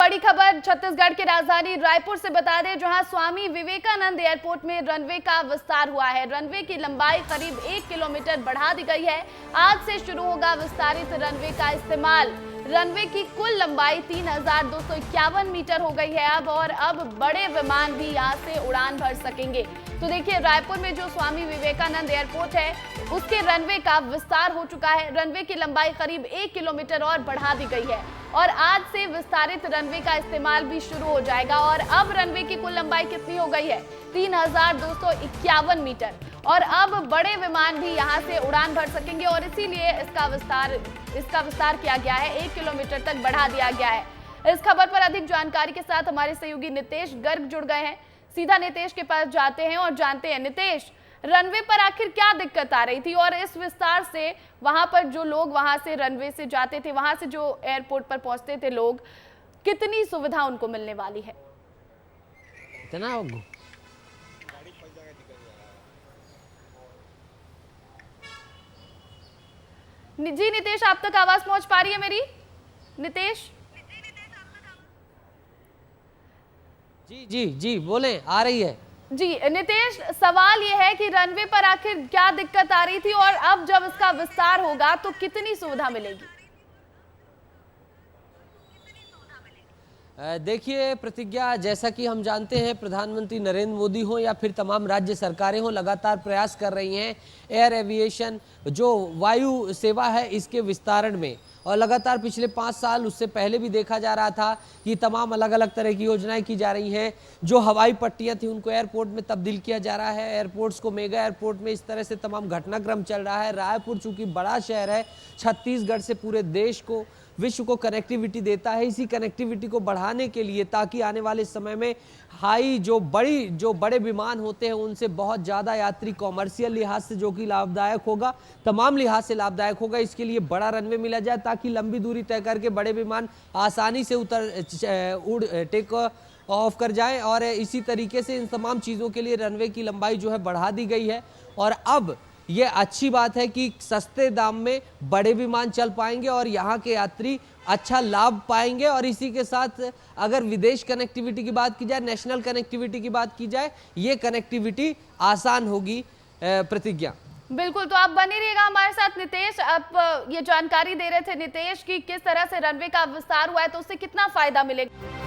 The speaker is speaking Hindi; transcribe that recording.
बड़ी खबर छत्तीसगढ़ की राजधानी रायपुर से बता दें, जहां स्वामी विवेकानंद एयरपोर्ट में रनवे का विस्तार हुआ है। रनवे की लंबाई करीब 1 किलोमीटर बढ़ा दी गई है। आज से शुरू होगा विस्तारित रनवे का इस्तेमाल। रनवे की कुल लंबाई 3251 मीटर हो गई है और अब बड़े विमान भी यहां से उड़ान भर सकेंगे। तो देखिए, रायपुर में जो स्वामी विवेकानंद एयरपोर्ट है उसके रनवे का विस्तार हो चुका है। रनवे की लंबाई करीब 1 किलोमीटर और बढ़ा दी गई है और आज से विस्तारित रनवे का इस्तेमाल भी शुरू हो जाएगा। और अब रनवे की कुल लंबाई कितनी हो गई है? 3251 मीटर। और अब बड़े विमान भी यहां से उड़ान भर सकेंगे और इसीलिए इसका विस्तार किया गया है, 1 किलोमीटर तक बढ़ा दिया गया है। इस खबर पर अधिक जानकारी के साथ हमारे सहयोगी नितेश गर्ग जुड़ गए हैं। सीधा नितेश के पास जाते हैं और जानते हैं, नितेश, रनवे पर आखिर क्या दिक्कत आ रही थी और इस विस्तार से वहां पर जो लोग वहां से रनवे से जाते थे, वहां से जो एयरपोर्ट पर पहुंचते थे लोग, कितनी सुविधा उनको मिलने वाली है? इतना जी नितेश, आप तक आवाज पहुंच पा रही है मेरी? नितेश जी जी जी बोले, आ रही है जी। नितेश, सवाल ये है कि रनवे पर आखिर क्या दिक्कत आ रही थी और अब जब इसका विस्तार होगा तो कितनी सुविधा मिलेगी? देखिए प्रतिज्ञा, जैसा कि हम जानते हैं प्रधानमंत्री नरेंद्र मोदी हो या फिर तमाम राज्य सरकारें हो, लगातार प्रयास कर रही हैं एयर एविएशन जो वायु सेवा है इसके विस्तारण में। और लगातार पिछले 5 साल, उससे पहले भी देखा जा रहा था कि तमाम अलग अलग तरह की योजनाएं की जा रही हैं। जो हवाई पट्टियां थी उनको एयरपोर्ट में तब्दील किया जा रहा है, एयरपोर्ट्स को मेगा एयरपोर्ट में, इस तरह से तमाम घटनाक्रम चल रहा है। रायपुर चूंकि बड़ा शहर है, छत्तीसगढ़ से पूरे देश को, विश्व को कनेक्टिविटी देता है। इसी कनेक्टिविटी को बढ़ाने के लिए, ताकि आने वाले समय में जो बड़े विमान होते हैं उनसे बहुत ज़्यादा यात्री कॉमर्शियल लिहाज से जो कि लाभदायक होगा, तमाम लिहाज से लाभदायक होगा, इसके लिए बड़ा रनवे मिला जाए ताकि लंबी दूरी तय करके बड़े विमान आसानी से टेक ऑफ कर जाएं। और इसी तरीके से इन तमाम चीज़ों के लिए रनवे की लंबाई जो है बढ़ा दी गई है। और अब ये अच्छी बात है कि सस्ते दाम में बड़े विमान चल पाएंगे और यहाँ के यात्री अच्छा लाभ पाएंगे। और इसी के साथ अगर विदेश कनेक्टिविटी की बात की जाए, नेशनल कनेक्टिविटी की बात की जाए, ये कनेक्टिविटी आसान होगी। प्रतिज्ञा, बिल्कुल, तो आप बने रहिएगा हमारे साथ। नितेश, आप ये जानकारी दे रहे थे नितेश कि किस तरह से रनवे का विस्तार हुआ है तो उससे कितना फायदा मिलेगा।